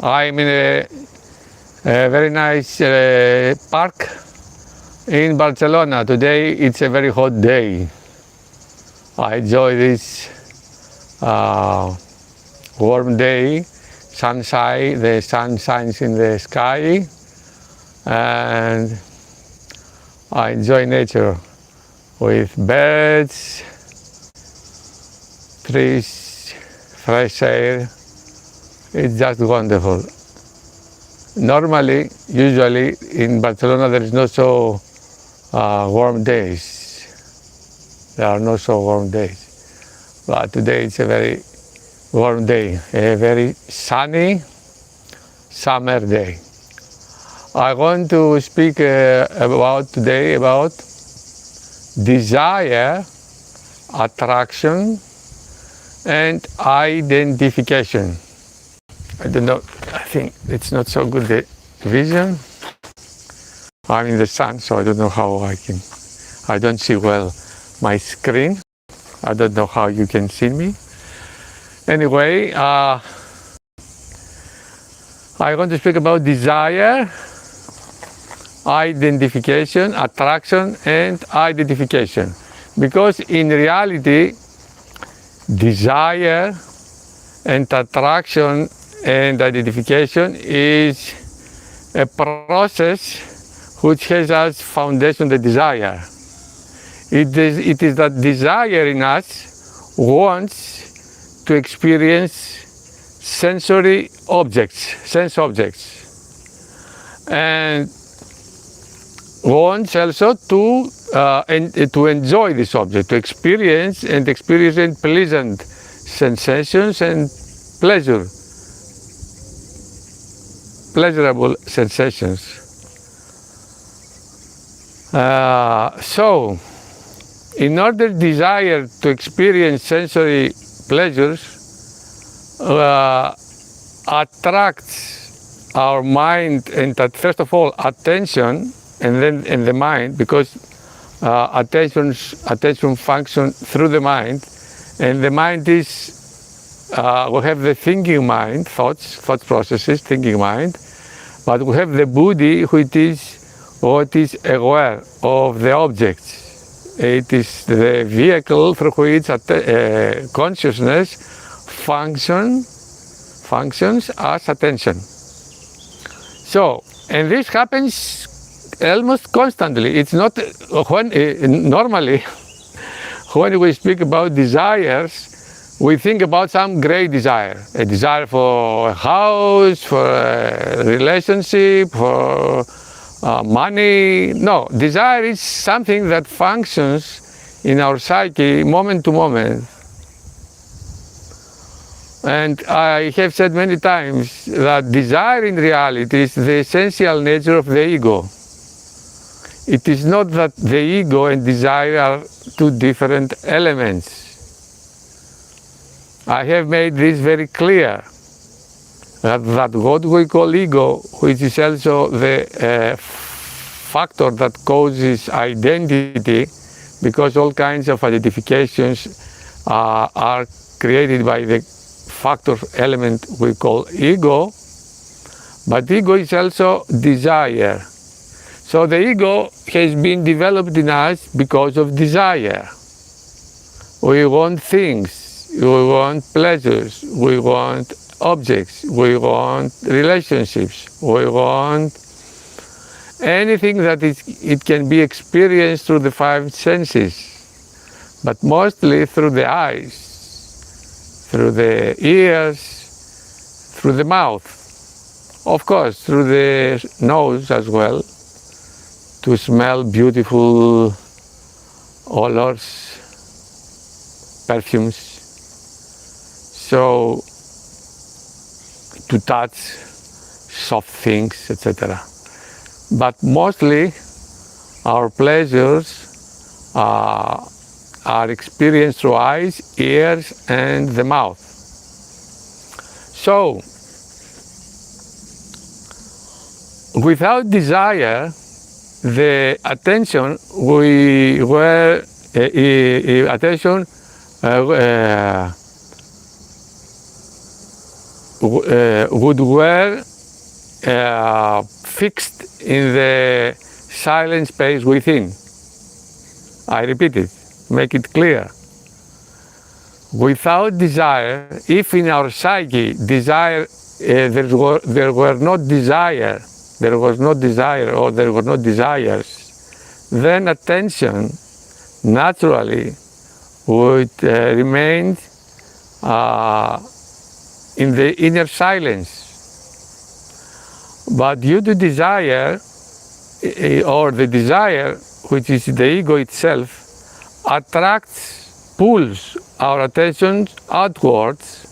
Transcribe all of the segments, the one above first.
I'm in a very nice park in Barcelona. Today it's a very hot day. I enjoy this warm day, sunshine, the sun shines in the sky, and I enjoy nature with birds, trees, fresh air. It's just wonderful. Normally, usually in Barcelona there is no so warm days. There are no so warm days. But today it's a very warm day, a very sunny summer day. I want to speak today about desire, attraction, and identification. I don't know, I think it's not so good, the vision. I'm in the sun, so I don't know how I don't see well my screen. I don't know how you can see me. Anyway, I want to speak about desire, identification, attraction, and identification. Because in reality, desire and attraction and identification is a process which has as foundation the desire. It is that desire in us wants to experience sensory objects, sense objects, and wants also to enjoy this object, to experience pleasant sensations and pleasurable sensations. So, in order desire to experience sensory pleasures attracts our mind, and first of all attention, and then in the mind, because attention functions through the mind, and the mind is we have the thinking mind, thought processes, thinking mind, but we have the body, which is what is aware of the objects. It is the vehicle through which consciousness functions as attention. So, and this happens almost constantly. It's not normally when we speak about desires, we think about some great desire, a desire for a house, for a relationship, for money. No, desire is something that functions in our psyche moment to moment. And I have said many times that desire in reality is the essential nature of the ego. It is not that the ego and desire are two different elements. I have made this very clear, that what we call ego, which is also the factor that causes identity, because all kinds of identifications are created by the factor element we call ego, but ego is also desire. So the ego has been developed in us because of desire. We want things. We want pleasures, we want objects, we want relationships, we want anything that it can be experienced through the five senses, but mostly through the eyes, through the ears, through the mouth, of course through the nose as well, to smell beautiful odors, perfumes. So, to touch soft things, etc. But mostly our pleasures are experienced through eyes, ears, and the mouth. So, without desire, the attention would were fixed in the silent space within. I repeat it, make it clear. Without desire, if in our psyche desire, there was no desire or there were no desires, then attention naturally would remain in the inner silence. But due to desire, or the desire, which is the ego itself, attracts, pulls our attention outwards.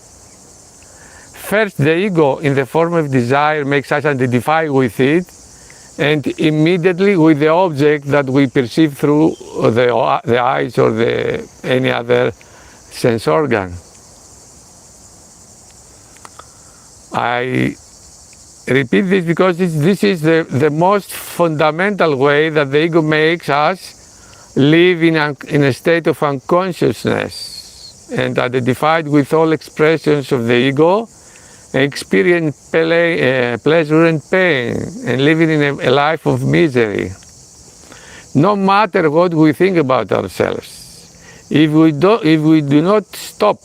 First, the ego in the form of desire makes us identify with it, and immediately with the object that we perceive through the eyes or any other sense organ. I repeat this because this is the most fundamental way that the ego makes us live in a state of unconsciousness and identified with all expressions of the ego, experience pleasure and pain, and living in a life of misery. No matter what we think about ourselves, if we do not stop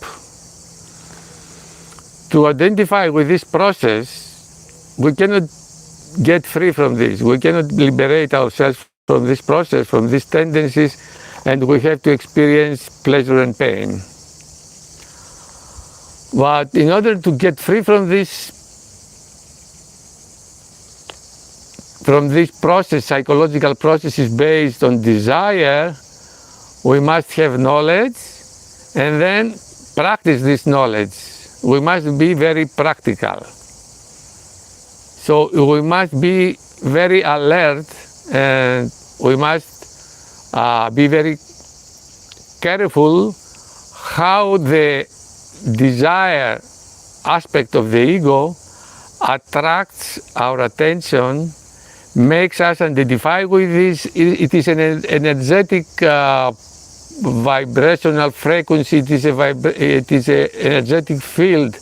to identify with this process, we cannot get free from this. We cannot liberate ourselves from this process, from these tendencies, and we have to experience pleasure and pain. But in order to get free from this process, psychological processes based on desire, we must have knowledge and then practice this knowledge. We must be very practical. So we must be very alert, and we must be very careful how the desire aspect of the ego attracts our attention, makes us identify with this. It is an energetic vibrational frequency. It is an energetic field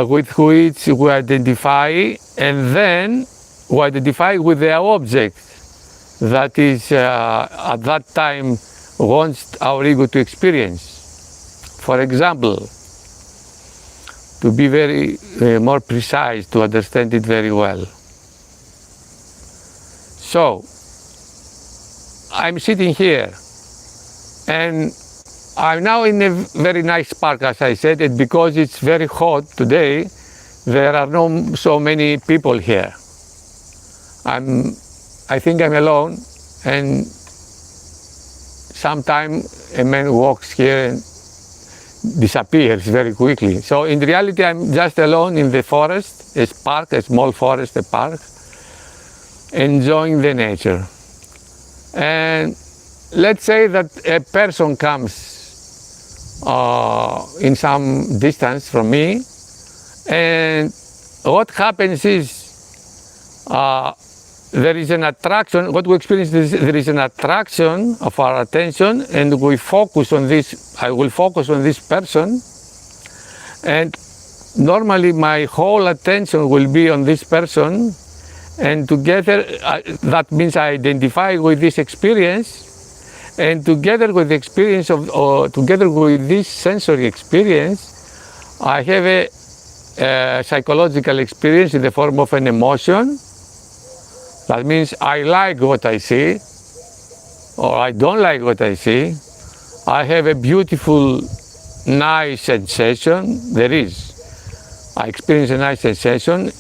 with which we identify, and then we identify with the object that is at that time wants our ego to experience. For example, to be very more precise, to understand it very well. So, I'm sitting here, and I'm now in a very nice park, as I said, and because it's very hot today, there are not so many people here. I think I'm alone, and sometimes a man walks here and disappears very quickly. So in reality, I'm just alone in the forest, a park, a small forest, a park, enjoying the nature. And let's say that a person comes in some distance from me, and what happens is there is an attraction. What we experience is there is an attraction of our attention, and we focus on this. I will focus on this person, and normally my whole attention will be on this person, and together that means I identify with this experience, and together with the experience of, or together with this sensory experience, I have a psychological experience in the form of an emotion. That means I like what I see, or I don't like what I see. I have a beautiful, nice sensation. I experience a nice sensation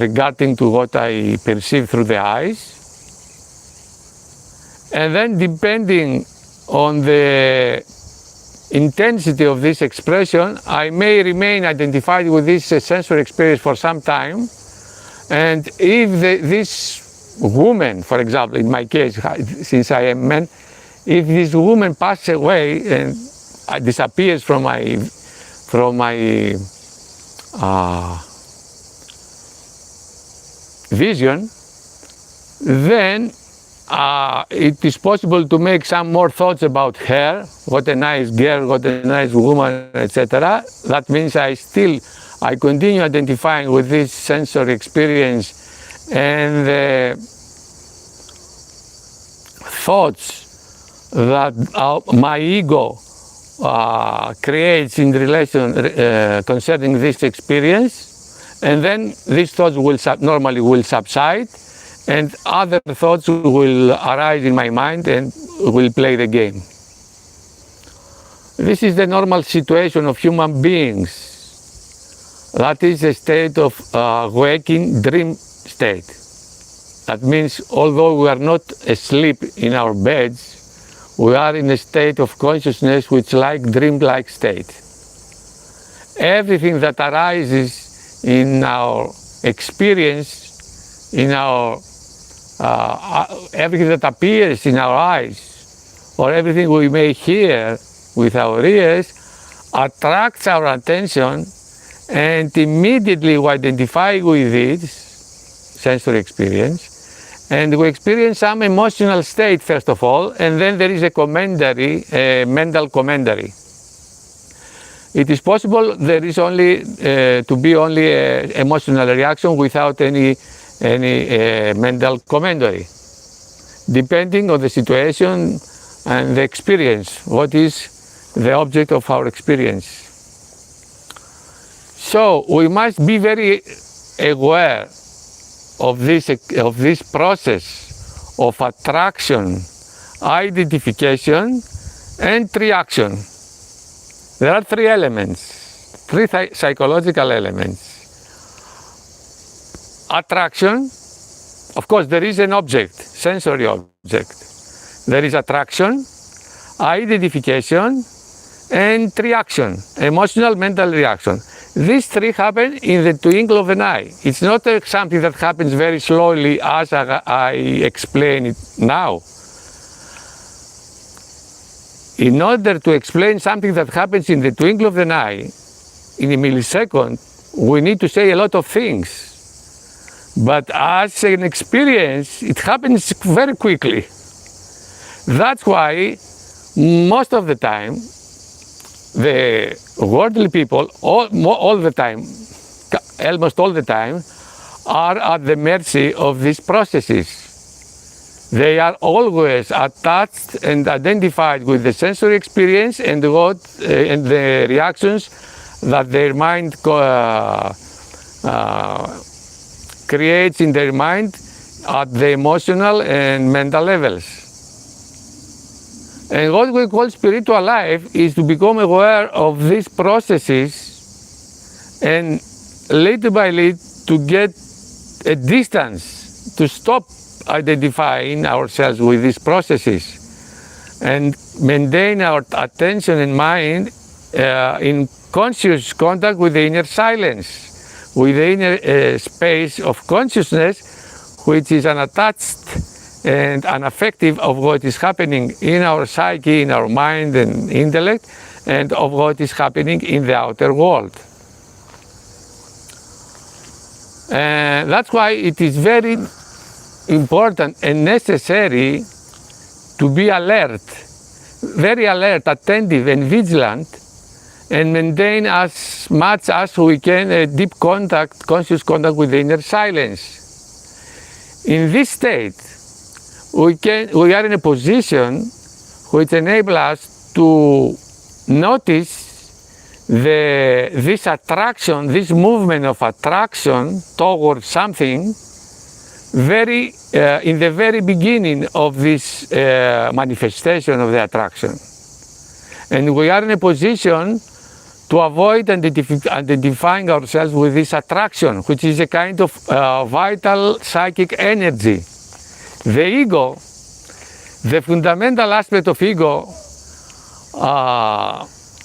regarding to what I perceive through the eyes. And then depending on the intensity of this expression, I may remain identified with this sensory experience for some time. And if this woman, for example, in my case, since I am a man, if this woman passes away and disappears from my vision, then it is possible to make some more thoughts about her, what a nice girl, what a nice woman, etc. That means I continue identifying with this sensory experience and the thoughts that my ego creates in relation concerning this experience, and then these thoughts will normally will subside, and other thoughts will arise in my mind and will play the game. This is the normal situation of human beings. That is a state of waking dream state. That means although we are not asleep in our beds, we are in a state of consciousness which like dream-like state. Everything that arises in our experience, in our everything that appears in our eyes, or everything we may hear with our ears, attracts our attention, and immediately we identify with this sensory experience, and we experience some emotional state first of all, and then there is a commentary, a mental commentary. It is possible there is only to be only an emotional reaction without any mental commentary, depending on the situation and the experience, what is the object of our experience. So we must be very aware of this process of attraction, identification, and reaction. There are three elements, three psychological elements. Attraction, of course there is an object, sensory object. There is attraction, identification, and reaction, emotional, mental reaction. These three happen in the twinkle of an eye. It's not something that happens very slowly as I explain it now. In order to explain something that happens in the twinkle of an eye, in a millisecond, we need to say a lot of things. But as an experience, it happens very quickly. That's why most of the time, the worldly people, all the time, almost all the time, are at the mercy of these processes. They are always attached and identified with the sensory experience and and the reactions that their mind creates in their mind at the emotional and mental levels. And what we call spiritual life is to become aware of these processes and little by little to get a distance, to stop identifying ourselves with these processes and maintain our attention and mind in conscious contact with the inner silence, with the inner space of consciousness, which is unattached and unaffected of what is happening in our psyche, in our mind and intellect, and of what is happening in the outer world. And that's why it is very important and necessary to be alert, very alert, attentive and vigilant, and maintain as much as we can a deep contact, conscious contact with the inner silence. In this state, we are in a position which enables us to notice this attraction, this movement of attraction towards something in the very beginning of this manifestation of the attraction. And we are in a position to avoid identifying ourselves with this attraction, which is a kind of vital psychic energy. The ego, the fundamental aspect of ego,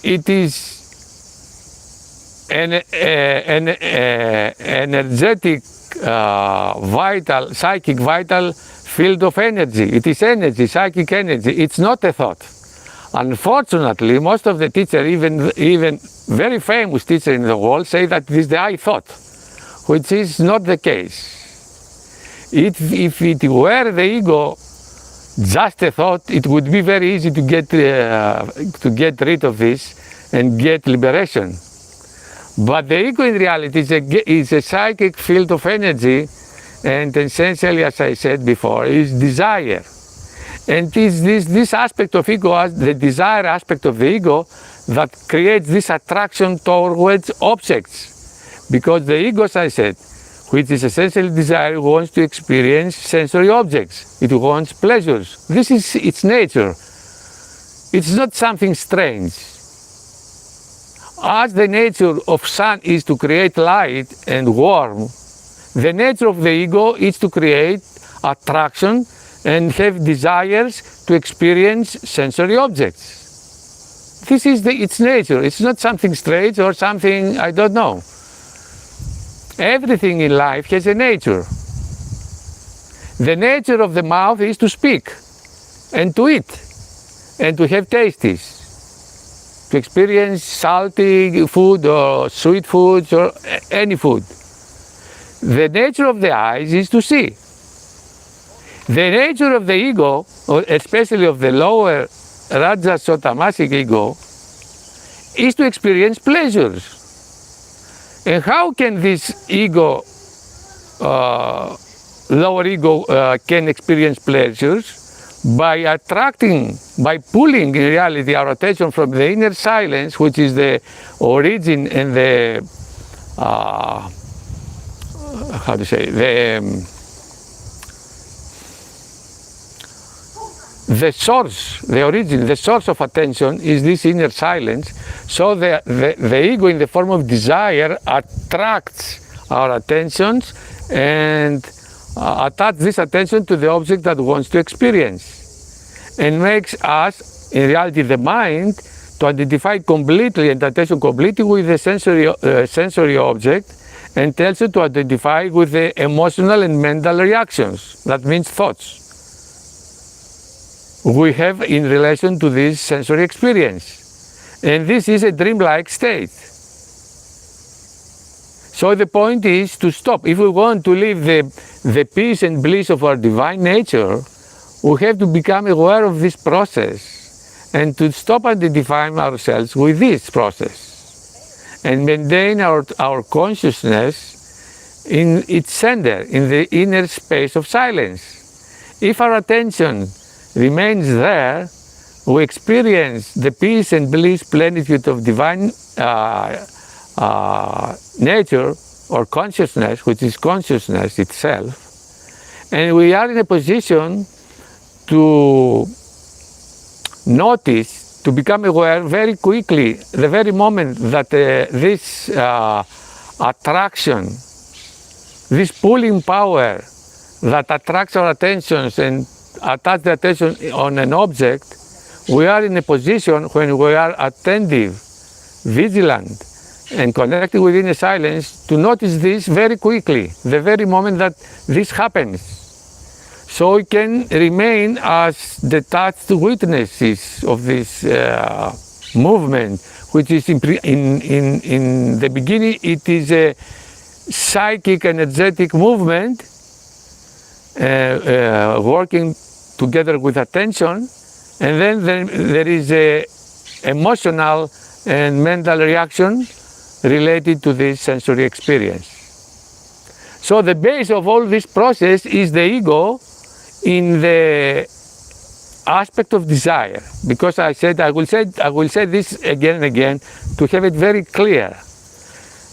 it is an energetic, vital, psychic, vital field of energy. It is energy, psychic energy. It's not a thought. Unfortunately, most of the teachers, even very famous teachers in the world, say that it is the I thought, which is not the case. If it were the ego, just a thought, it would be very easy to get rid of this and get liberation. But the ego in reality is a psychic field of energy, and essentially, as I said before, is desire. And it's this aspect of ego, as the desire aspect of the ego, that creates this attraction towards objects. Because the ego, as I said, which is essentially desire, wants to experience sensory objects. It wants pleasures. This is its nature. It's not something strange. As the nature of sun is to create light and warm, the nature of the ego is to create attraction and have desires to experience sensory objects. This is its nature. It's not something strange or something, I don't know. Everything in life has a nature. The nature of the mouth is to speak and to eat and to have tastes, to experience salty food or sweet foods or any food. The nature of the eyes is to see. The nature of the ego, especially of the lower Rajasota-tamasic ego, is to experience pleasures. And how can this ego, lower ego, can experience pleasures? By attracting, by pulling in reality our attention from the inner silence, which is the origin and the, how to say, the source, the origin, the source of attention is this inner silence. So the ego in the form of desire attracts our attentions and attach this attention to the object that wants to experience, and makes us, in reality the mind, to identify completely and attention completely with the sensory object, and tells it to identify with the emotional and mental reactions, that means thoughts, we have in relation to this sensory experience. And this is a dreamlike state. So the point is to stop. If we want to live the peace and bliss of our divine nature, we have to become aware of this process and to stop identifying ourselves with this process and maintain our consciousness in its center, in the inner space of silence. If our attention remains there, we experience the peace and bliss plenitude of divine nature or consciousness, which is consciousness itself, and we are in a position to notice, to become aware very quickly, the very moment that this attraction, this pulling power that attracts our attentions and attach the attention on an object, we are in a position when we are attentive, vigilant, and connected within a silence to notice this very quickly, the very moment that this happens. So we can remain as detached witnesses of this movement, which is in the beginning, it is a psychic, energetic movement working together with attention, and then there is a emotional and mental reaction related to this sensory experience. So the base of all this process is the ego in the aspect of desire, because I will say this again and again to have it very clear.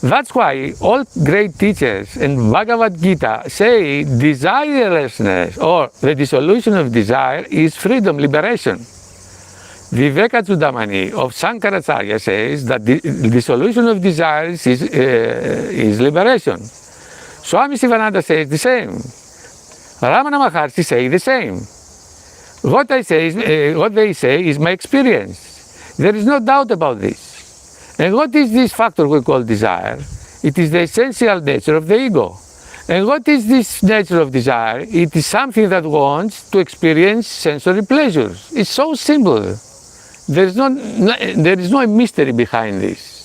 That's why all great teachers in Bhagavad Gita say desirelessness or the dissolution of desire is freedom, liberation. Vivekachudamani of Shankaracharya says that the dissolution of desires is liberation. Swami Sivananda says the same. Ramana Maharshi say the same. What they say is my experience. There is no doubt about this. And what is this factor we call desire? It is the essential nature of the ego. And what is this nature of desire? It is something that wants to experience sensory pleasures. It's so simple. There is no mystery behind this.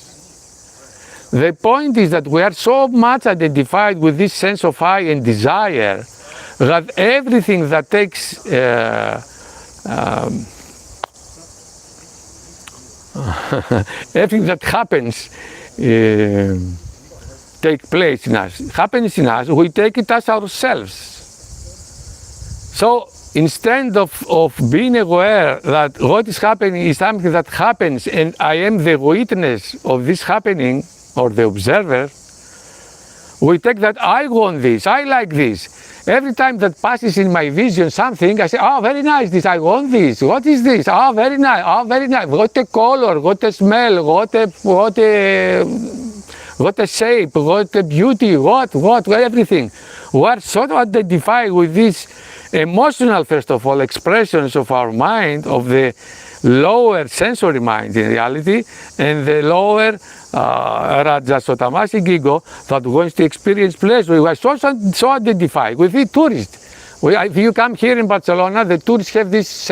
The point is that we are so much identified with this sense of I and desire that everything that takes everything that happens take place in us, happens in us, we take it as ourselves. So instead of being aware that what is happening is something that happens and I am the witness of this happening, or the observer, we take that I want this, I like this. Every time that passes in my vision something, I say, oh, very nice, this, I want this. What is this? Oh, very nice, oh, very nice. What a color, what a smell, what a shape, what a beauty, what, everything. We are sort of identified with this emotional, first of all, expressions of our mind, of the lower sensory mind in reality, and the lower Rajasotamasic ego that wants to experience pleasure. We are so identified with the tourist. If you come here in Barcelona, the tourists have these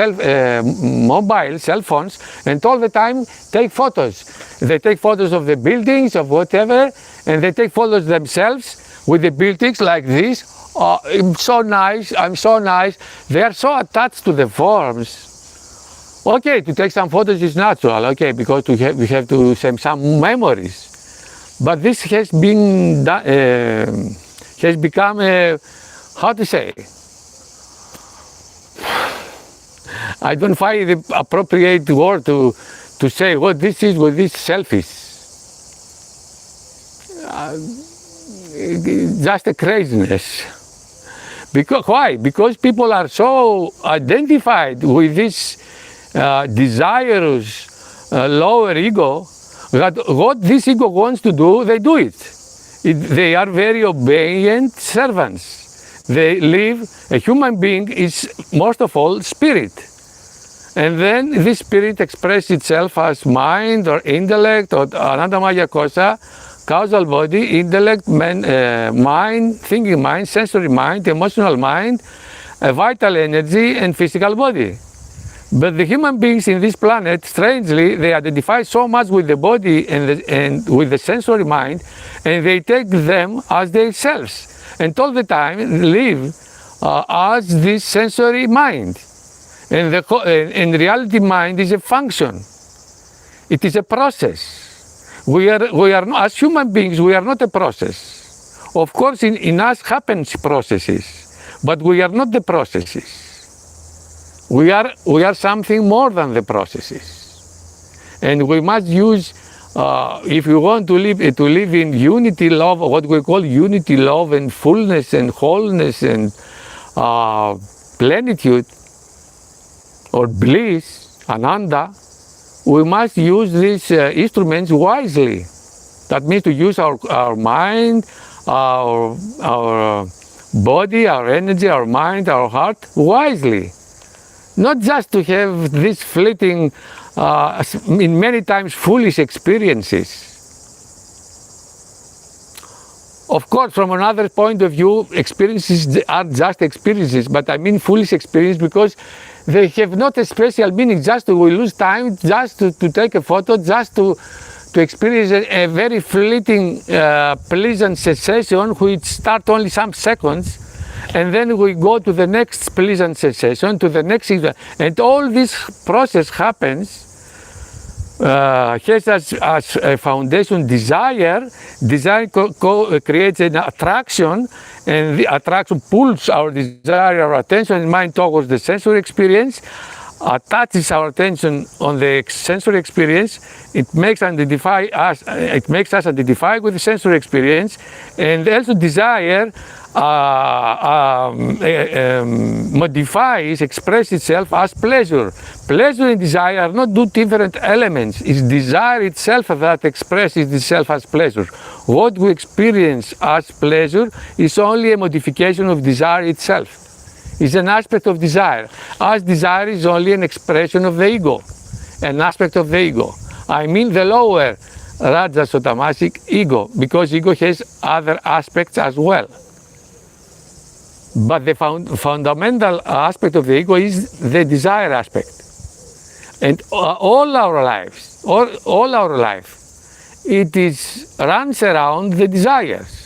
mobile cell phones, and all the time take photos. They take photos of the buildings, of whatever, and they take photos themselves with the buildings like this. Oh, I'm so nice, I'm so nice. They are so attached to the forms. Okay, to take some photos is natural, okay, because we have to save some memories. But this has been has become a, how to say, I don't find the appropriate word to say what this is, what this self is. Just a craziness. Because why? Because people are so identified with this desirous lower ego that what this ego wants to do, they do it. They are very obedient servants. They live, a human being is most of all spirit. And then this spirit expresses itself as mind or intellect or anandamaya kosa, causal body, intellect, mind, thinking mind, sensory mind, emotional mind, vital energy, and physical body. But the human beings in this planet, strangely, they identify so much with the body and with the sensory mind, and they take them as themselves, and all the time live as this sensory mind. And in reality, mind is a function. It is a process. We are as human beings, we are not a process. Of course, in us happens processes, but we are not the processes. We are something more than the processes, and we must use, if we want to live in unity, love, what we call unity, love, and fullness, and wholeness, and plenitude, or bliss, ananda. We must use these instruments wisely. That means to use our mind, our body, our energy, our mind, our heart wisely. Not just to have these fleeting, in many times foolish experiences. Of course, from another point of view, experiences are just experiences, but I mean foolish experience because they have not a special meaning, just we lose time, just to take a photo, just to experience a very fleeting, pleasant sensation which starts only some seconds. And then we go to the next pleasant sensation, to the next, and all this process happens, has as a foundation desire. Desire creates an attraction, and the attraction pulls our desire, our attention and mind towards the sensory experience, attaches our attention on the sensory experience. It makes us identify with the sensory experience, and also desire modifies, expresses itself as pleasure. Pleasure and desire are not two different elements. It's desire itself that expresses itself as pleasure. What we experience as pleasure is only a modification of desire itself. It's an aspect of desire, as desire is only an expression of the ego, an aspect of the ego. I mean the lower Rajasotamasic ego, because ego has other aspects as well. But the fundamental aspect of the ego is the desire aspect. And all our lives, all our life, it runs around the desires.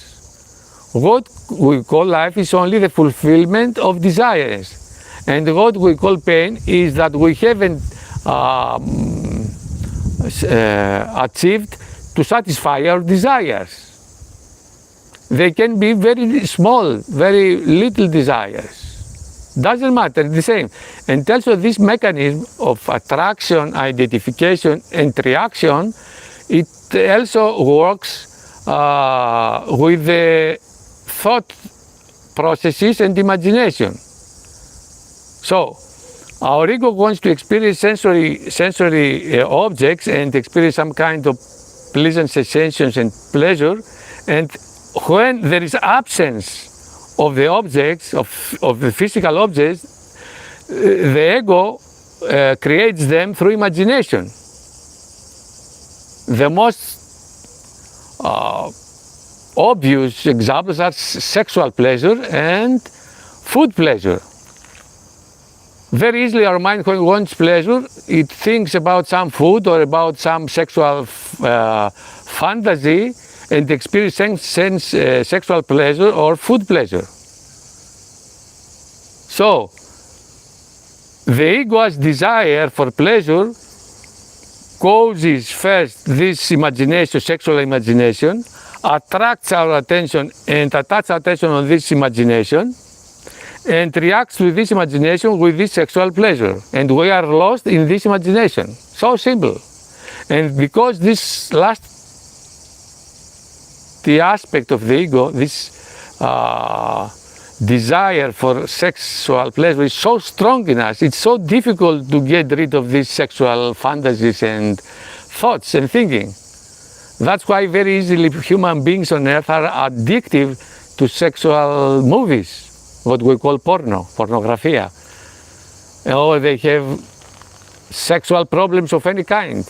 What we call life is only the fulfillment of desires. And what we call pain is that we haven't achieved to satisfy our desires. They can be very small, very little desires. Doesn't matter, the same. And also this mechanism of attraction, identification, and reaction, it also works with the thought processes and imagination. So, our ego wants to experience sensory objects and experience some kind of pleasant sensations and pleasure, and when there is absence of the objects, of the physical objects, the ego creates them through imagination. The most obvious examples are sexual pleasure and food pleasure. Very easily our mind, when it wants pleasure, it thinks about some food or about some sexual fantasy and experience sexual pleasure or food pleasure. So, the ego's desire for pleasure causes first this imagination, sexual imagination, attracts our attention and attaches our attention on this imagination, and reacts to this imagination with this sexual pleasure. And we are lost in this imagination. So simple. And because this the aspect of the ego, this desire for sexual pleasure is so strong in us, it's so difficult to get rid of these sexual fantasies and thoughts and thinking. That's why very easily human beings on earth are addictive to sexual movies, what we call pornografia. Or they have sexual problems of any kind.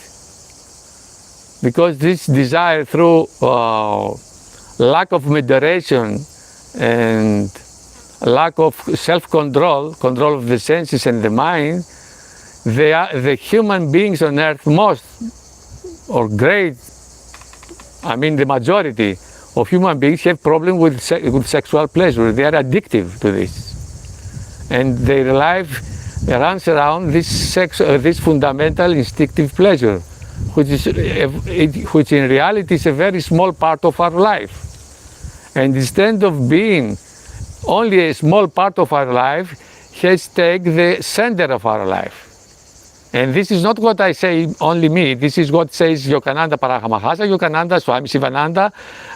Because this desire through lack of moderation and lack of self-control, control of the senses and the mind, the human beings on earth the majority of human beings have problems with sexual pleasure. They are addictive to this. And their life runs around this fundamental instinctive pleasure, which in reality is a very small part of our life. And instead of being only a small part of our life, has taken the center of our life. And this is not what I say, only me. This is what says Yogananda Paramahansa, Yogananda, Swami Sivananda,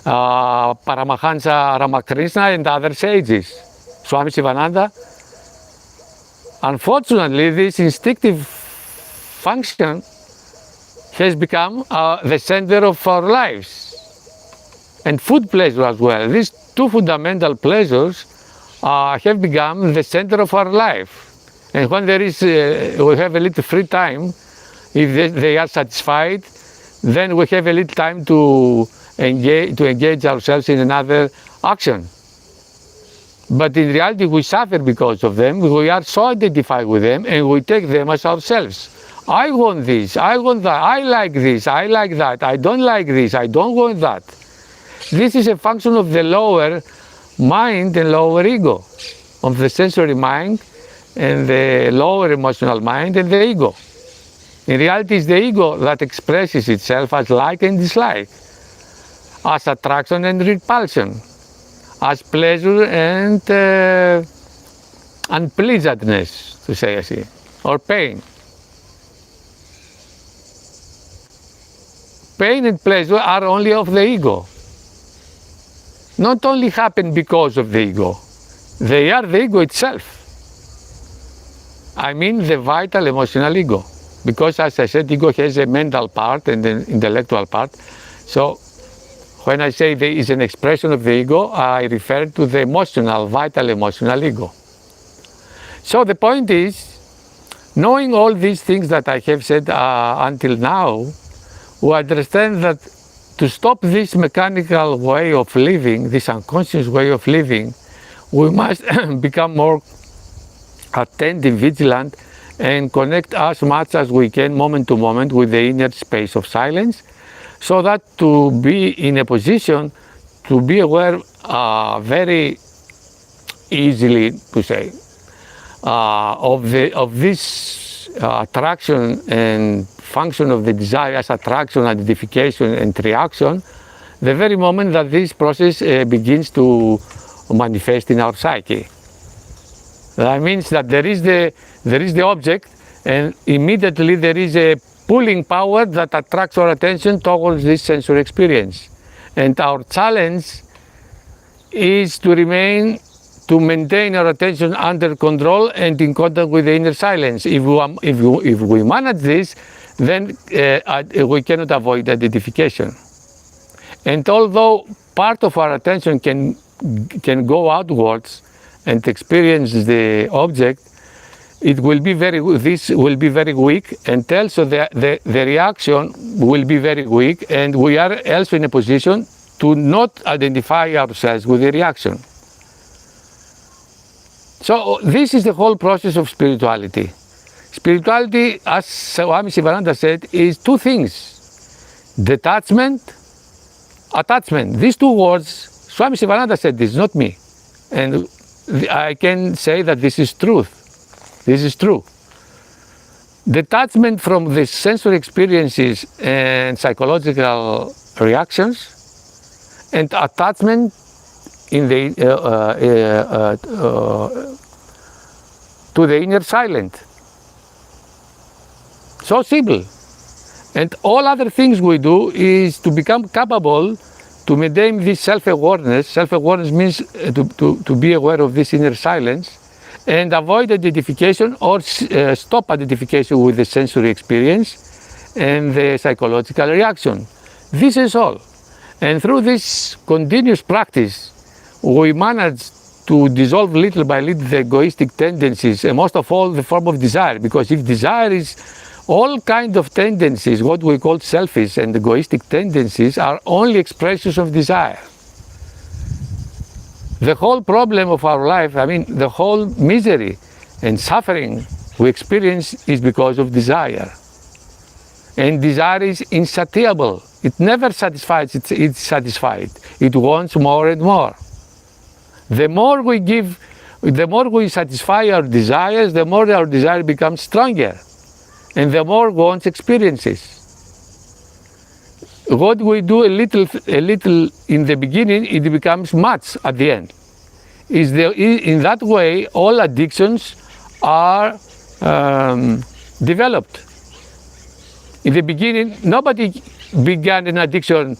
Paramahansa Ramakrishna, and other sages. Swami Sivananda. Unfortunately, this instinctive function has become the center of our lives. And food pleasure as well. These two fundamental pleasures have become the center of our life. And when there is, we have a little free time, if they are satisfied, then we have a little time to engage ourselves in another action. But in reality, we suffer because of them. We are so identified with them, and we take them as ourselves. I want this, I want that, I like this, I like that, I don't like this, I don't want that. This is a function of the lower mind and lower ego, of the sensory mind and the lower emotional mind and the ego. In reality, it's the ego that expresses itself as like and dislike, as attraction and repulsion, as pleasure and unpleasantness, to say as it, or pain. Pain and pleasure are only of the ego. Not only happen because of the ego, they are the ego itself. I mean the vital emotional ego. Because as I said, ego has a mental part and an intellectual part. So when I say there is an expression of the ego, I refer to the emotional, vital emotional ego. So the point is, knowing all these things that I have said until now, we understand that to stop this mechanical way of living, this unconscious way of living, we must become more attentive, vigilant, and connect as much as we can moment to moment with the inner space of silence, so that to be in a position to be aware very easily, to say, of this attraction and function of the desire as attraction, identification, and reaction, the very moment that this process begins to manifest in our psyche. That means that there is the object, and immediately there is a pulling power that attracts our attention towards this sensory experience. And our challenge is to maintain our attention under control and in contact with the inner silence. If we manage this, then we cannot avoid identification. And although part of our attention can go outwards and experience the object, this will be very weak, and also the reaction will be very weak, and we are also in a position to not identify ourselves with the reaction. So this is the whole process of spirituality. Spirituality, as Swami Sivananda said, is two things: detachment, attachment. These two words, Swami Sivananda said this, not me. And I can say that this is truth. This is true. Detachment from the sensory experiences and psychological reactions, and attachment in the, to the inner silent. So simple. And all other things we do is to become capable to maintain this self-awareness. Self-awareness means to be aware of this inner silence, and avoid identification or stop identification with the sensory experience and the psychological reaction. This is all. And through this continuous practice, we manage to dissolve little by little the egoistic tendencies, and most of all the form of desire. Because if desire is all kind of tendencies, what we call selfish and egoistic tendencies, are only expressions of desire. The whole problem of our life, I mean, the whole misery and suffering we experience is because of desire. And desire is insatiable. It never satisfies, it's satisfied. It wants more and more. The more we give, the more we satisfy our desires, the more our desire becomes stronger. And the more wants experiences. What we do a little in the beginning, it becomes much at the end. In that way, all addictions are developed. In the beginning, nobody began an addiction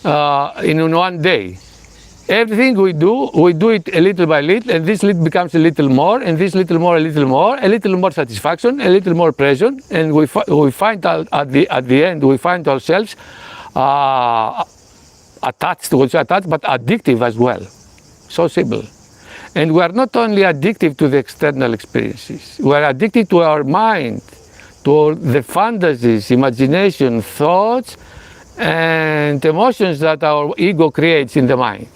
in one day. Everything we do it a little by little, and this little becomes a little more, and this little more, a little more satisfaction, a little more pleasure, and we find out at the end, we find ourselves attached, but addictive as well. So simple. And we are not only addictive to the external experiences, we are addicted to our mind, to the fantasies, imagination, thoughts, and emotions that our ego creates in the mind.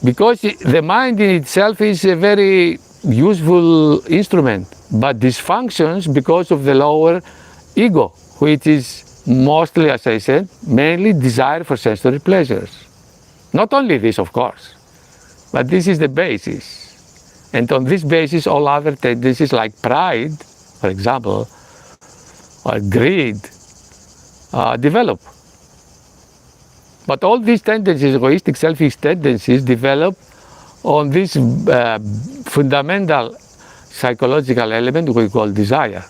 Because the mind in itself is a very useful instrument, but dysfunctions because of the lower ego, which is mostly, as I said, mainly desire for sensory pleasures. Not only this, of course, but this is the basis. And on this basis, all other tendencies like pride, for example, or greed, develop. But all these tendencies, egoistic, selfish tendencies, develop on this fundamental psychological element we call desire.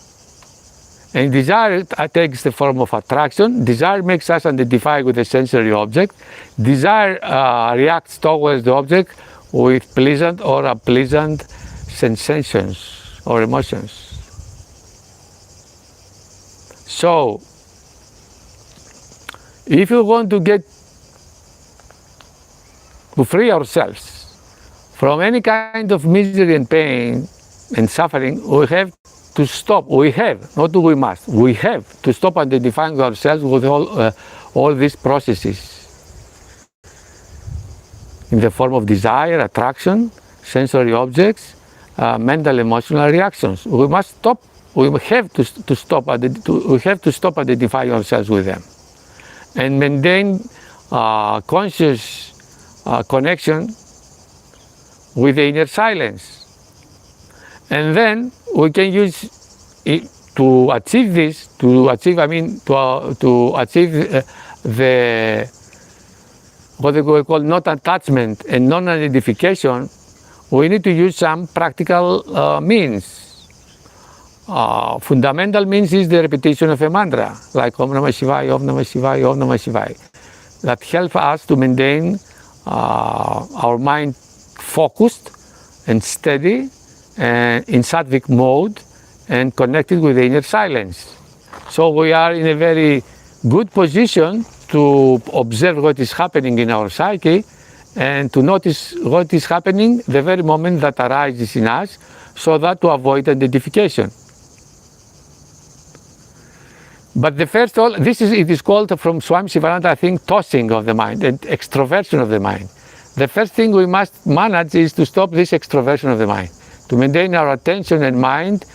And desire takes the form of attraction. Desire makes us identify with a sensory object. Desire reacts towards the object with pleasant or unpleasant sensations or emotions. So, if you want to free ourselves from any kind of misery and pain and suffering, we have to stop. We have, not we must. We have to stop identifying ourselves with all these processes in the form of desire, attraction, sensory objects, mental, emotional reactions. We must stop. We have to stop. We have to stop identifying ourselves with them, and maintain conscious connection with the inner silence. And then we can use it to achieve this, to achieve the what we call not attachment and non-identification. We need to use some practical means. Fundamental means is the repetition of a mantra, like Om Namah Shivaya, Om Namah Shivaya, Om Namah Shivaya. That help us to maintain our mind focused and steady and in sattvic mode and connected with the inner silence. So we are in a very good position to observe what is happening in our psyche and to notice what is happening the very moment that arises in us, so that to avoid identification. But the first, it is called from Swami Shivananda, I think, tossing of the mind and extroversion of the mind. The first thing we must manage is to stop this extroversion of the mind, to maintain our attention and mind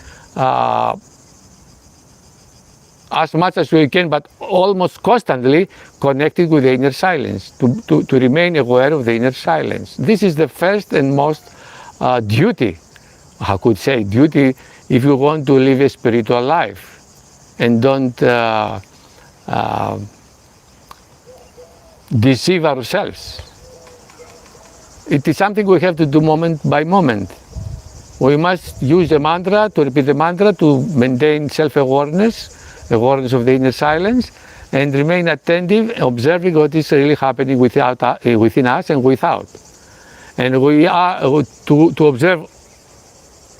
as much as we can, but almost constantly connected with the inner silence, to remain aware of the inner silence. This is the first and most duty, I could say, duty if you want to live a spiritual life and don't deceive ourselves. It is something we have to do moment by moment. We must use the mantra, to repeat the mantra, to maintain self-awareness, awareness of the inner silence, and remain attentive, observing what is really happening within us and without. And we are to observe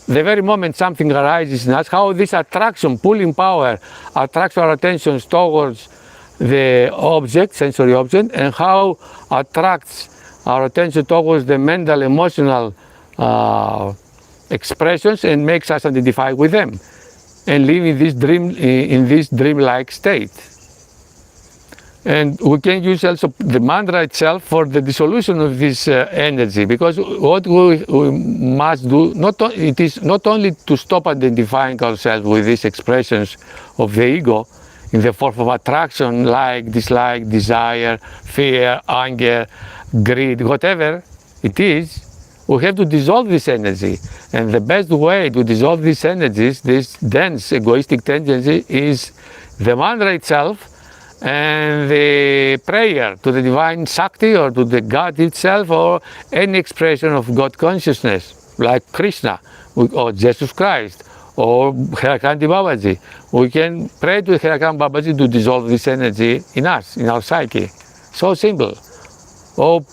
the very moment something arises in us, how this attraction, pulling power, attracts our attention towards the object, sensory object, and how attracts our attention towards the mental, emotional expressions and makes us identify with them and live in this dream-like state. And we can use also the mantra itself for the dissolution of this energy, because what we must do, it is not only to stop identifying ourselves with these expressions of the ego in the form of attraction, like, dislike, desire, fear, anger, greed, whatever it is. We have to dissolve this energy, and the best way to dissolve these energies, this dense egoistic tendency, is the mantra itself and the prayer to the divine Shakti or to the God itself, or any expression of God consciousness, like Krishna or Jesus Christ or Hirakanti Babaji. We can pray to Hirakanti Babaji to dissolve this energy in us, in our psyche. So simple. Oh,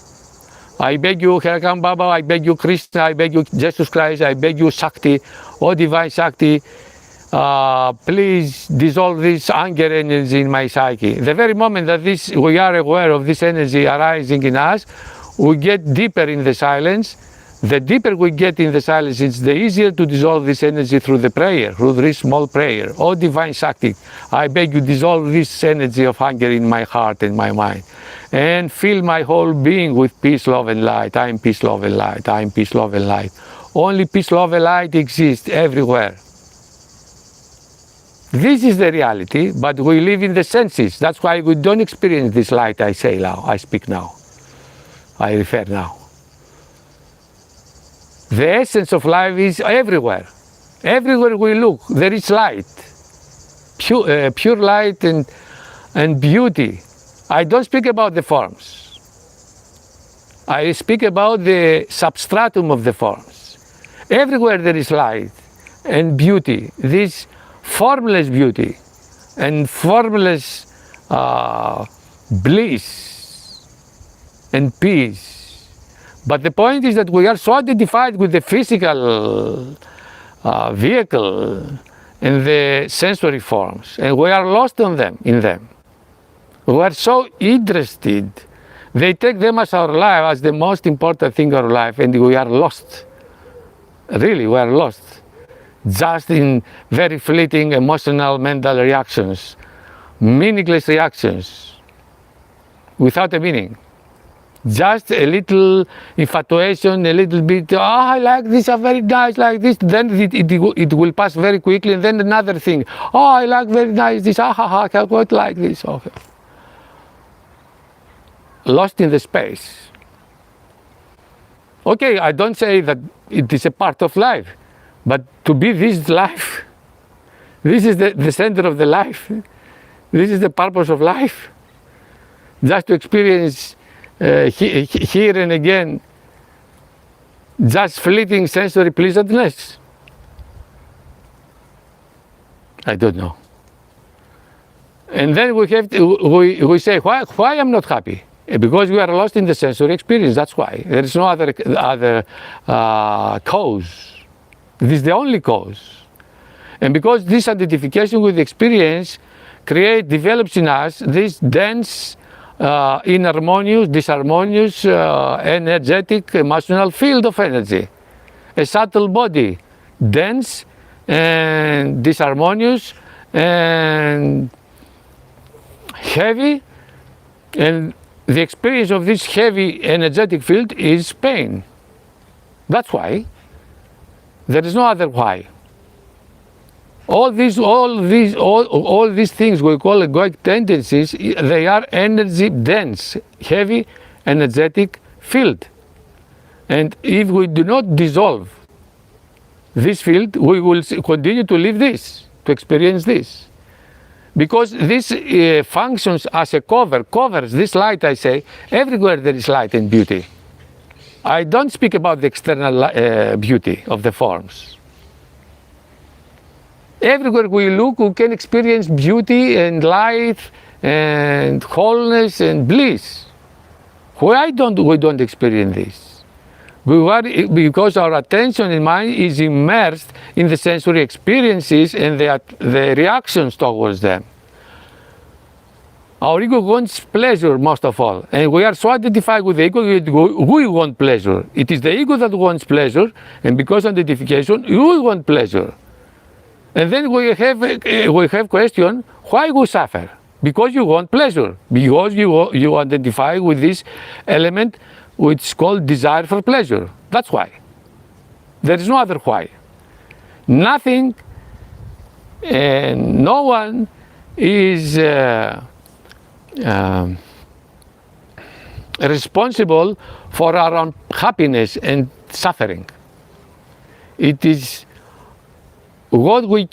I beg you, Hirakanti Baba, I beg you, Krishna, I beg you, Jesus Christ, I beg you, Shakti, oh divine Shakti, please dissolve this anger energy in my psyche. The very moment that we are aware of this energy arising in us, we get deeper in the silence. The deeper we get in the silence, it's the easier to dissolve this energy through the prayer, through this small prayer. Oh divine Shakti, I beg you, dissolve this energy of anger in my heart and my mind, and fill my whole being with peace, love, and light. I am peace, love, and light. I am peace, love, and light. Only peace, love, and light exists everywhere. This is the reality, but we live in the senses. That's why we don't experience this light I say now, I speak now, I refer now. The essence of life is everywhere. Everywhere we look, there is light. Pure light and beauty. I don't speak about the forms. I speak about the substratum of the forms. Everywhere there is light and beauty. This formless beauty and formless bliss and peace. But the point is that we are so identified with the physical vehicle and the sensory forms, and we are lost in them. We are so interested. They take them as our life, as the most important thing in our life, and we are lost. Really, we are lost. Just in very fleeting emotional, mental reactions, meaningless reactions, without a meaning. Just a little infatuation, a little bit, oh, I like this, I'm very nice, like this. Then it will pass very quickly, and then another thing. Oh, I like very nice this, I quite like this. Okay. Lost in the space Okay, I don't say that it is a part of life, but to be this life, this is the center of the life. This is the purpose of life. Just to experience here and again just fleeting sensory pleasantness? I don't know. And then we have to, we say, why I'm not happy? Because we are lost in the sensory experience, that's why. There is no other cause. This is the only cause. And because this identification with the experience develops in us this dense, inharmonious, disharmonious, energetic, emotional field of energy. A subtle body, dense and disharmonious and heavy, and the experience of this heavy energetic field is pain. That's why. There is no other why. All these things we call egoic tendencies, they are energy dense, heavy, energetic field. And if we do not dissolve this field, we will continue to live this, to experience this. Because this functions as a covers this light, I say, everywhere there is light and beauty. I don't speak about the external beauty of the forms. Everywhere we look, we can experience beauty and light and wholeness and bliss. Why don't we experience this? Because our attention and mind is immersed in the sensory experiences and the reactions towards them. Our ego wants pleasure most of all, and we are so identified with the ego, we want pleasure. It is the ego that wants pleasure, and because of identification, you want pleasure. And then we have question, why we suffer? Because you want pleasure, because you identify with this element which is called desire for pleasure. That's why. There is no other why. Nothing and no one is responsible for our unhappiness and suffering. It is what we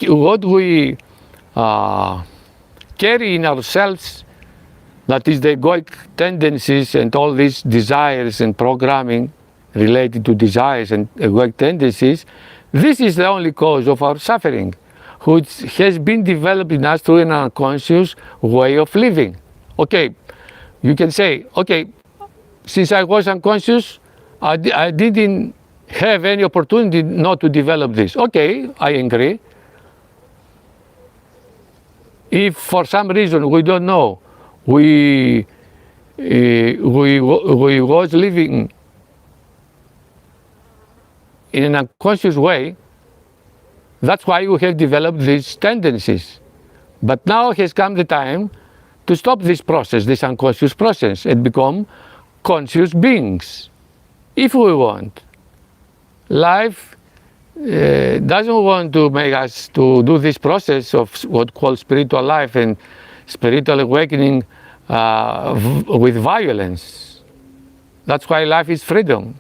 carry in ourselves, that is the egoic tendencies and all these desires and programming related to desires and egoic tendencies. This is the only cause of our suffering, which has been developed in us through an unconscious way of living. Okay, you can say, okay, since I was unconscious, I didn't have any opportunity not to develop this. Okay, I agree. If for some reason we don't know, we was living in an unconscious way, that's why we have developed these tendencies. But now has come the time to stop this process, this unconscious process, and become conscious beings, if we want. Life doesn't want to make us to do this process of what called spiritual life and spiritual awakening with violence. That's why life is freedom.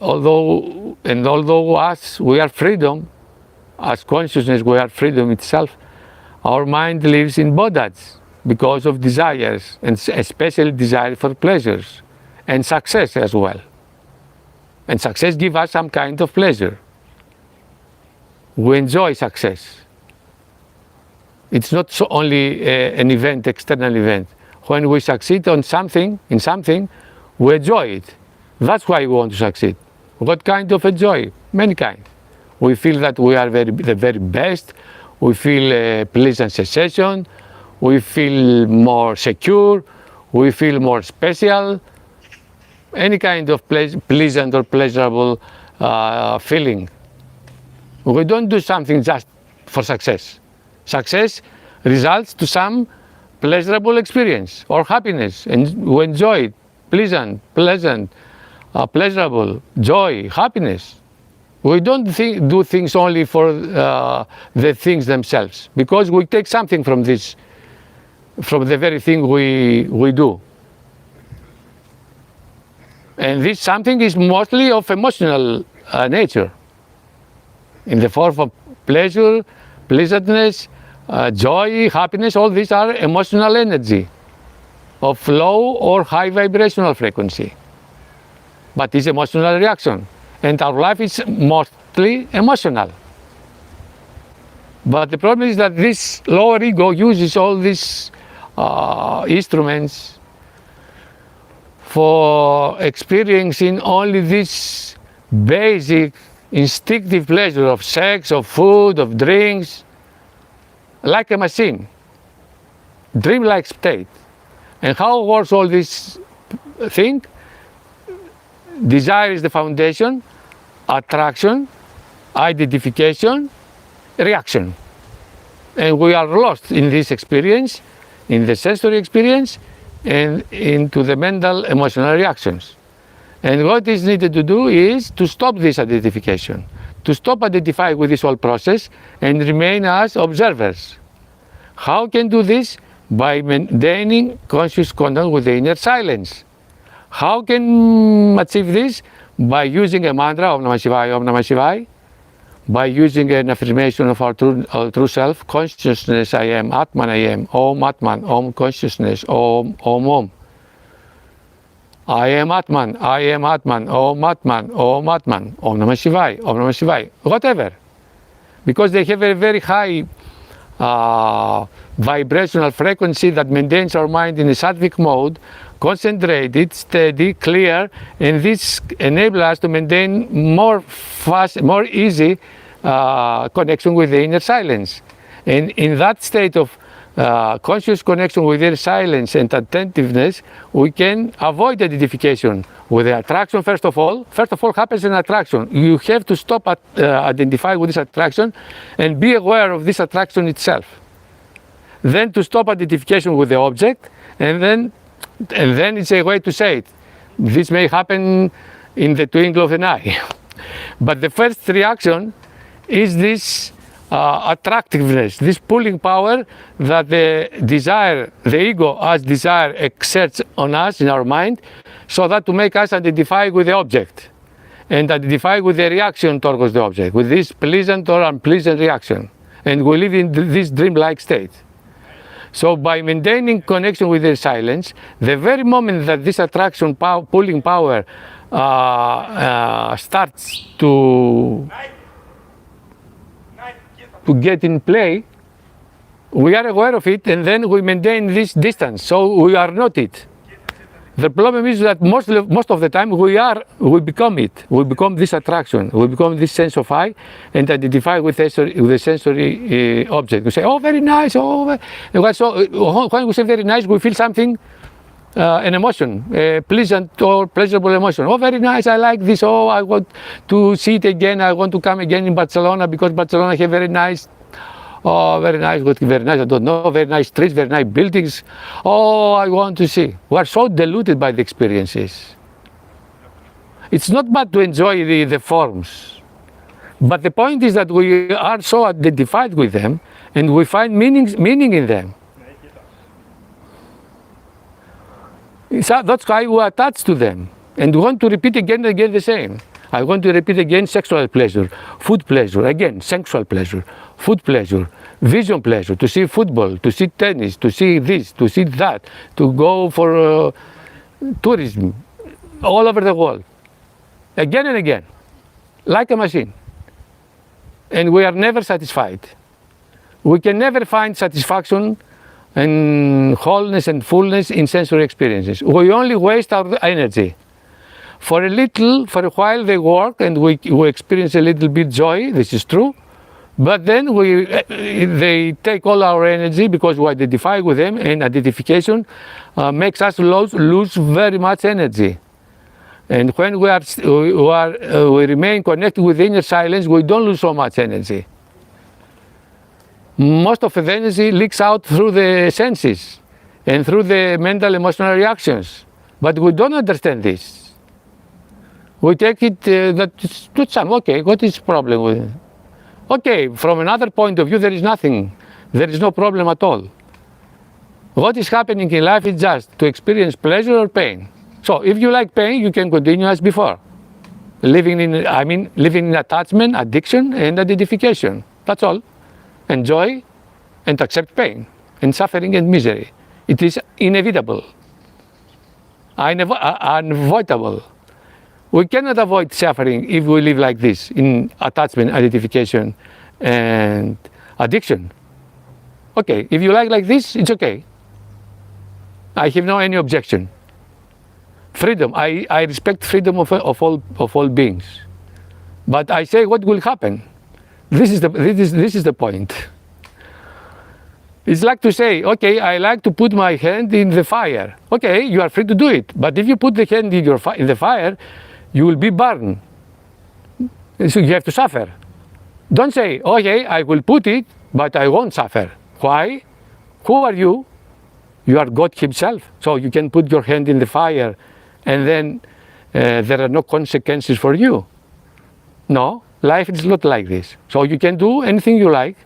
Although us, we are freedom, as consciousness, we are freedom itself, our mind lives in bondage because of desires, and especially desire for pleasures and success as well. And success gives us some kind of pleasure. We enjoy success. It's not so only an event, external event. When we succeed on something, in something, we enjoy it. That's why we want to succeed. What kind of joy? Many kinds. We feel that we are the very best. We feel a pleasant sensation. We feel more secure. We feel more special. Any kind of pleasant or pleasurable feeling. We don't do something just for success. Success results to some pleasurable experience or happiness, and we enjoy it. Pleasant, pleasurable, joy, happiness. We don't do things only for the things themselves, because we take something from this, from the very thing we do. And this something is mostly of emotional nature, in the form of pleasure, pleasantness, joy, happiness. All these are emotional energy of low or high vibrational frequency, but it's emotional reaction, and our life is mostly emotional. But the problem is that this lower ego uses all these instruments for experiencing only this basic instinctive pleasure of sex, of food, of drinks, like a machine, dreamlike state. And how works all this thing? Desire is the foundation, attraction, identification, reaction. And we are lost in this experience, in the sensory experience, and into the mental emotional reactions. And what is needed to do is to stop this identification, to stop identifying with this whole process and remain as observers. How can do this? By maintaining conscious contact with the inner silence. How can achieve this? By using a mantra, Om Namah Shivaya, Om Namah Shivaya, by using an affirmation of our true self, consciousness I am, Atman I am, Om Atman, Om consciousness, Om, Om, Om. I am Atman, I am Atman, Om Atman, Om Atman, Om Namah Shivaya, Om Namah Shivaya, whatever. Because they have a very high vibrational frequency that maintains our mind in a sattvic mode, concentrated, steady, clear, and this enables us to maintain more fast, more easy connection with the inner silence. And in that state of conscious connection with inner silence and attentiveness, we can avoid identification with the attraction. First of all happens an attraction. You have to stop identifying with this attraction and be aware of this attraction itself. Then to stop identification with the object, and then it's a way to say it. This may happen in the twinkle of an eye. But the first reaction is this attractiveness, this pulling power that the desire, the ego as desire exerts on us in our mind, so that to make us identify with the object and identify with the reaction towards the object, with this pleasant or unpleasant reaction. And we live in this dreamlike state. So by maintaining connection with the silence, the very moment that this attraction pulling power starts to get in play, we are aware of it, and then we maintain this distance, so we are not it. The problem is that most of the time we become it. We become this attraction. We become this sense of I, and identify with the sensory object. We say, oh, very nice. Oh, so when we say very nice, we feel something, an emotion, a pleasant or pleasurable emotion. Oh, very nice. I like this. Oh, I want to see it again. I want to come again in Barcelona because Barcelona has very nice. Oh, very nice, very nice, I don't know, very nice streets, very nice buildings. Oh, I want to see. We are so deluded by the experiences. It's not bad to enjoy the forms, but the point is that we are so identified with them and we find meaning in them. So that's why we attach to them and we want to repeat again and again the same. I want to repeat again sexual pleasure, food pleasure, again sexual pleasure, food pleasure, vision pleasure, to see football, to see tennis, to see this, to see that, to go for tourism all over the world, again and again, like a machine. And we are never satisfied. We can never find satisfaction and wholeness and fullness in sensory experiences. We only waste our energy. For a while they work and we experience a little bit joy, this is true, but then they take all our energy because we identify with them, and identification makes us lose very much energy. And when we remain connected with the inner silence, we don't lose so much energy. Most of the energy leaks out through the senses and through the mental emotional reactions, but we don't understand this. We take it that it's okay, what is the problem with it? Okay, from another point of view, there is nothing. There is no problem at all. What is happening in life is just to experience pleasure or pain. So if you like pain, you can continue as before. Living in attachment, addiction, and identification. That's all. Enjoy and accept pain and suffering and misery. It is inevitable, unavoidable. We cannot avoid suffering if we live like this in attachment, identification, and addiction. Okay, if you like this, it's okay. I have no any objection. Freedom, I respect freedom of all beings. But I say what will happen. This is the point. It's like to say, okay, I like to put my hand in the fire. Okay, you are free to do it. But if you put the hand in the fire, you will be burned. So you have to suffer. Don't say, okay, I will put it, but I won't suffer. Why? Who are you? You are God himself. So you can put your hand in the fire and then there are no consequences for you. No, life is not like this. So you can do anything you like.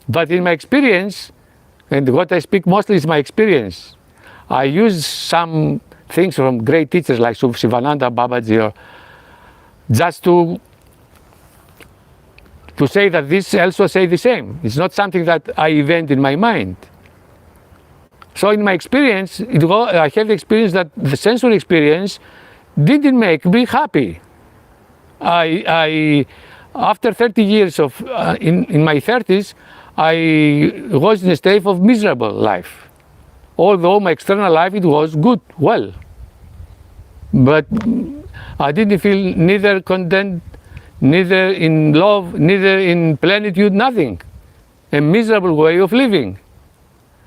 But in my experience, and what I speak mostly is my experience, I use some things from great teachers like Sivananda Babaji, or just to say that this also say the same. It's not something that I invent in my mind. So in my experience, I have the experience that the sensory experience didn't make me happy. After 30 years of, in my 30s, I was in a state of miserable life. Although my external life, it was good, well. But I didn't feel neither content, neither in love, neither in plenitude, nothing. A miserable way of living.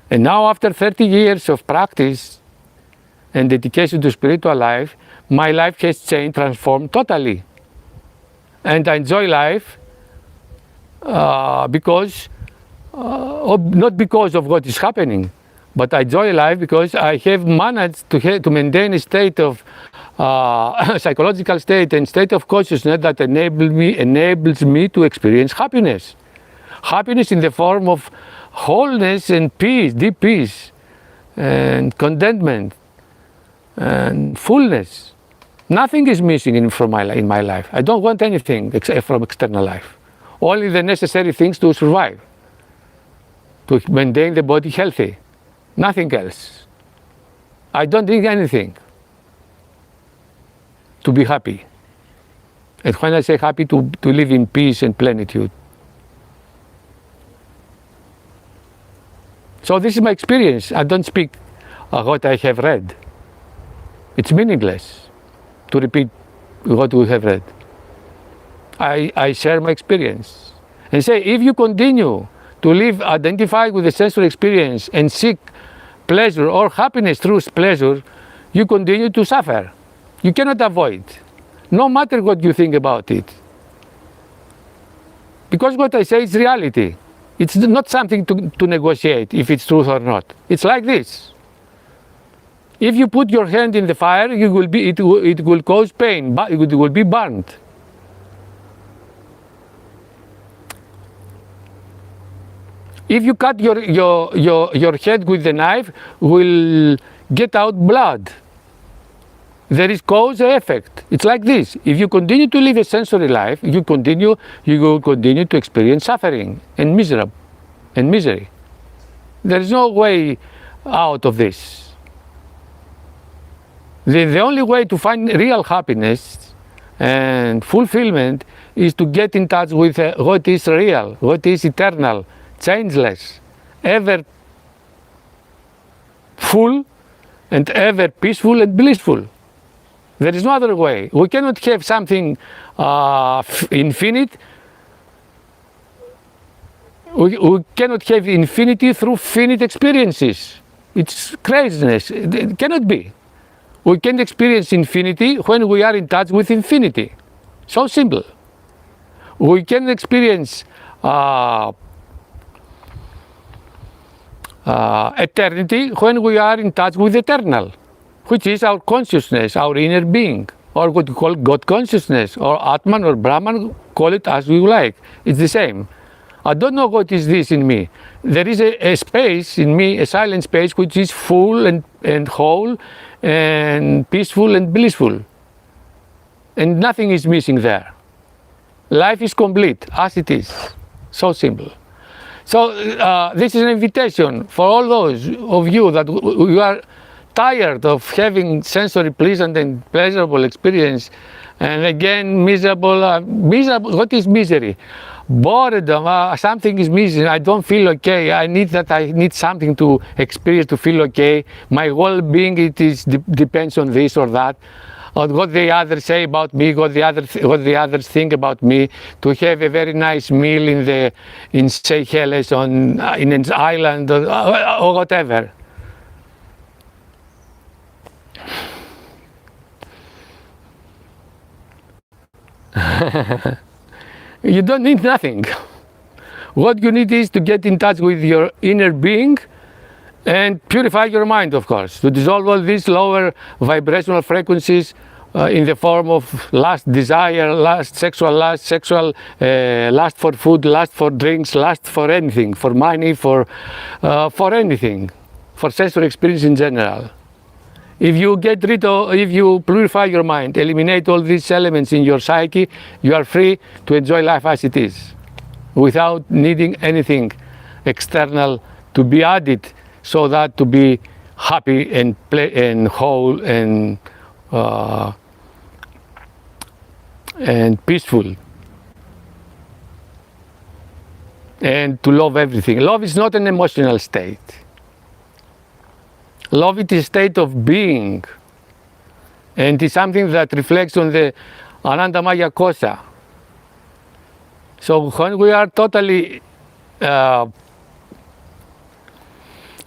And now after 30 years of practice and dedication to spiritual life, my life has changed, transformed totally. And I enjoy life because, not because of what is happening, but I enjoy life because I have managed to maintain a state of psychological state and state of consciousness that enables me to experience happiness. Happiness in the form of wholeness and peace, deep peace, and contentment, and fullness. Nothing is missing in my life. I don't want anything from external life. Only the necessary things to survive, to maintain the body healthy. Nothing else. I don't need anything to be happy. And when I say happy, to live in peace and plenitude. So this is my experience. I don't speak what I have read. It's meaningless to repeat what we have read. I share my experience and say, if you continue to live identified with the sensory experience and seek pleasure or happiness through pleasure, you continue to suffer. You cannot avoid, no matter what you think about it. Because what I say is reality. It's not something to negotiate if it's truth or not. It's like this. If you put your hand in the fire, it will cause pain, but it will be burnt. If you cut your head with the knife, will get out blood. There is cause and effect. It's like this. If you continue to live a sensory life, you will continue to experience suffering and misery. There is no way out of this. The only way to find real happiness and fulfillment is to get in touch with what is real, what is eternal, changeless, ever full and ever peaceful and blissful. There is no other way. We cannot have something infinite. We cannot have infinity through finite experiences. It's craziness. It cannot be. We can experience infinity when we are in touch with infinity. So simple. We can experience eternity when we are in touch with eternal, which is our consciousness, our inner being, or what we call God consciousness, or Atman or Brahman, call it as we like. It's the same. I don't know what is this in me. There is a space in me, a silent space, which is full and whole and peaceful and blissful. And nothing is missing there. Life is complete as it is. So simple. So this is an invitation for all those of you that you are tired of having sensory pleasant and pleasurable experience, and again miserable. What is misery? Boredom. Something is missing. I don't feel okay. I need something to experience to feel okay. My well-being depends on this or that, on what the others say about me, what the others think about me. To have a very nice meal in Seychelles, in an island, or whatever. You don't need nothing. What you need is to get in touch with your inner being and purify your mind, of course, to dissolve all these lower vibrational frequencies in the form of lust, desire, sexual lust for food, lust for drinks, lust for anything, for money, for anything, for sensory experience in general. If you if you purify your mind, eliminate all these elements in your psyche, you are free to enjoy life as it is, without needing anything external to be added, so that to be happy and whole and peaceful, and to love everything. Love is not an emotional state. Love is a state of being, and it's something that reflects on the Anandamaya Kosha. So when we are totally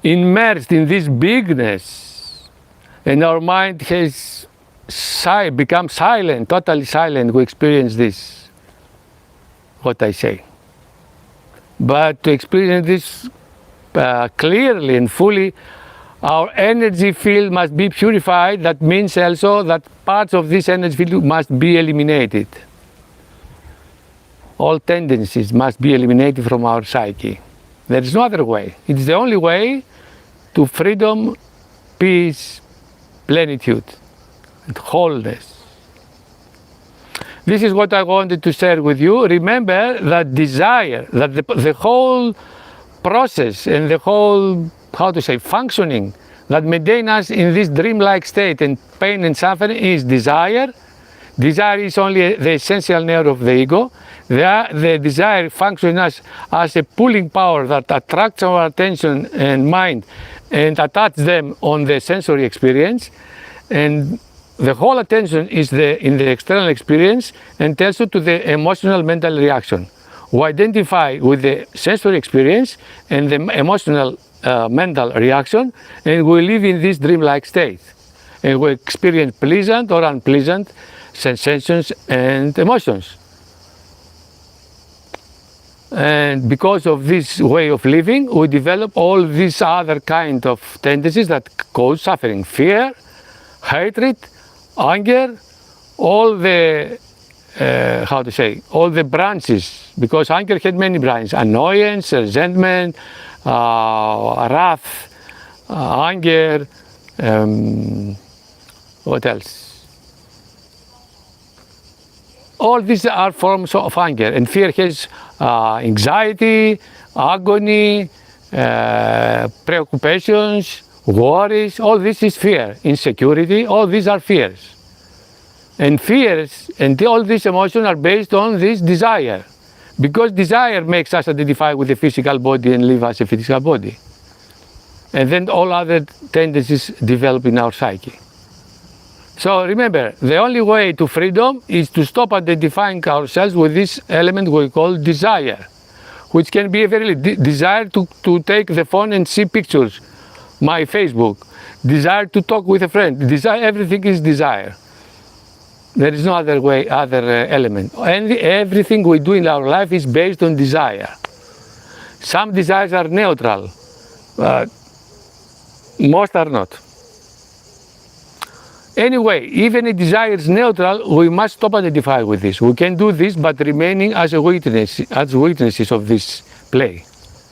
immersed in this bigness, and our mind has become silent, totally silent, we experience this, what I say. But to experience this clearly and fully, our energy field must be purified. That means also that parts of this energy field must be eliminated. All tendencies must be eliminated from our psyche. There is no other way. It is the only way to freedom, peace, plenitude, and wholeness. This is what I wanted to share with you. Remember that desire, that the whole process and the whole, functioning that maintain us in this dreamlike state and pain and suffering is desire. Desire is only the essential nerve of the ego. The desire functions as a pulling power that attracts our attention and mind and attaches them on the sensory experience. And the whole attention is in the external experience, and also to the emotional mental reaction. We identify with the sensory experience and the emotional mental reaction, and we live in this dreamlike state. And we experience pleasant or unpleasant sensations and emotions. And because of this way of living, we develop all these other kind of tendencies that cause suffering: fear, hatred, anger, all the all the branches, because anger had many branches: annoyance, resentment, wrath, anger, what else? All these are forms of anger. And fear has anxiety, agony, preoccupations, worries. All this is fear. Insecurity, all these are fears. And fears and all these emotions are based on this desire. Because desire makes us identify with the physical body and live as a physical body. And then all other tendencies develop in our psyche. So remember, the only way to freedom is to stop identifying ourselves with this element we call desire, which can be a very desire to take the phone and see pictures, my Facebook, desire to talk with a friend, desire, everything is desire. There is no other way, other element. And everything we do in our life is based on desire. Some desires are neutral, but most are not. Anyway, even if desire is neutral, we must stop identifying with this. We can do this, but remaining as witnesses of this play,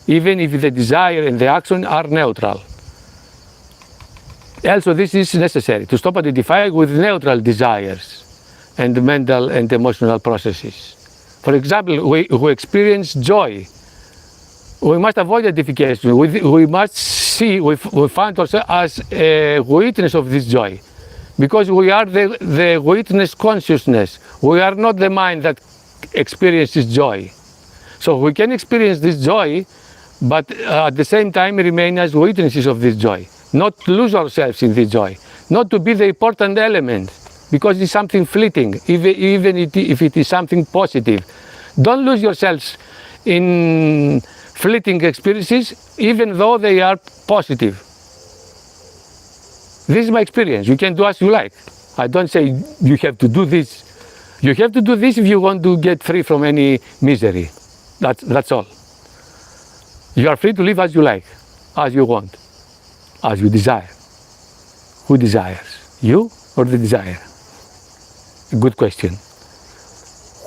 even if the desire and the action are neutral. Also, this is necessary to stop identifying with neutral desires and mental and emotional processes. For example, we experience joy. We must avoid identification. We must see, we find ourselves as a witness of this joy. Because we are the witness consciousness. We are not the mind that experiences joy. So we can experience this joy, but at the same time remain as witnesses of this joy. Not lose ourselves in this joy. Not to be the important element, because it's something fleeting, even if it is something positive. Don't lose yourselves in fleeting experiences, even though they are positive. This is my experience. You can do as you like. I don't say you have to do this. You have to do this if you want to get free from any misery. That's all. You are free to live as you like, as you want, as you desire. Who desires? You or the desire? Good question.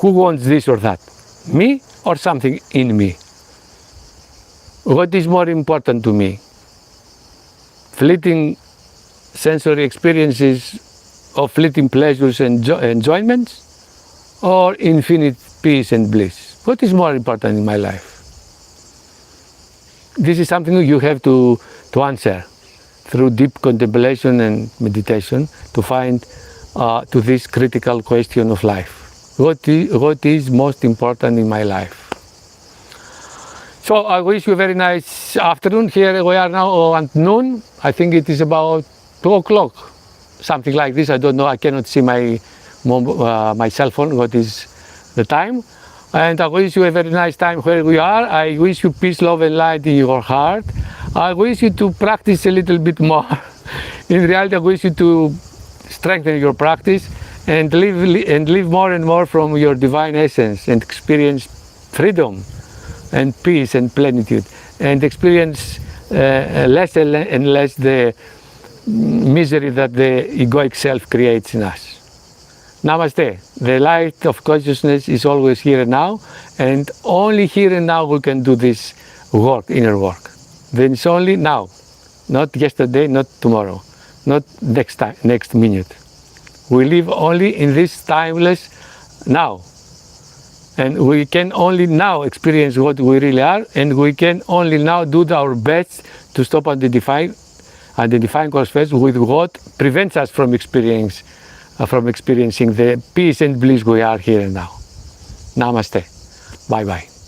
Who wants this or that? Me or something in me? What is more important to me? Fleeting sensory experiences of fleeting pleasures and enjoyments, or infinite peace and bliss? What is more important in my life? This is something you have to answer through deep contemplation and meditation to find to this critical question of life. What is most important in my life? So I wish you a very nice afternoon. Here we are now at noon. I think it is about 2 o'clock, something like this. I don't know. I cannot see my cell phone. What is the time? And I wish you a very nice time where we are. I wish you peace, love, and light in your heart. I wish you to practice a little bit more. In reality, I wish you to strengthen your practice and live more and more from your divine essence and experience freedom and peace and plenitude, and experience less and less the misery that the egoic self creates in us. Namaste. The light of consciousness is always here and now, and only here and now we can do this work, inner work. Then it's only now, not yesterday, not tomorrow, not next time, next minute. We live only in this timeless now. And we can only now experience what we really are, and we can only now do our best to stop identifying ourselves with what prevents us from experiencing the peace and bliss we are here and now. Namaste. Bye-bye.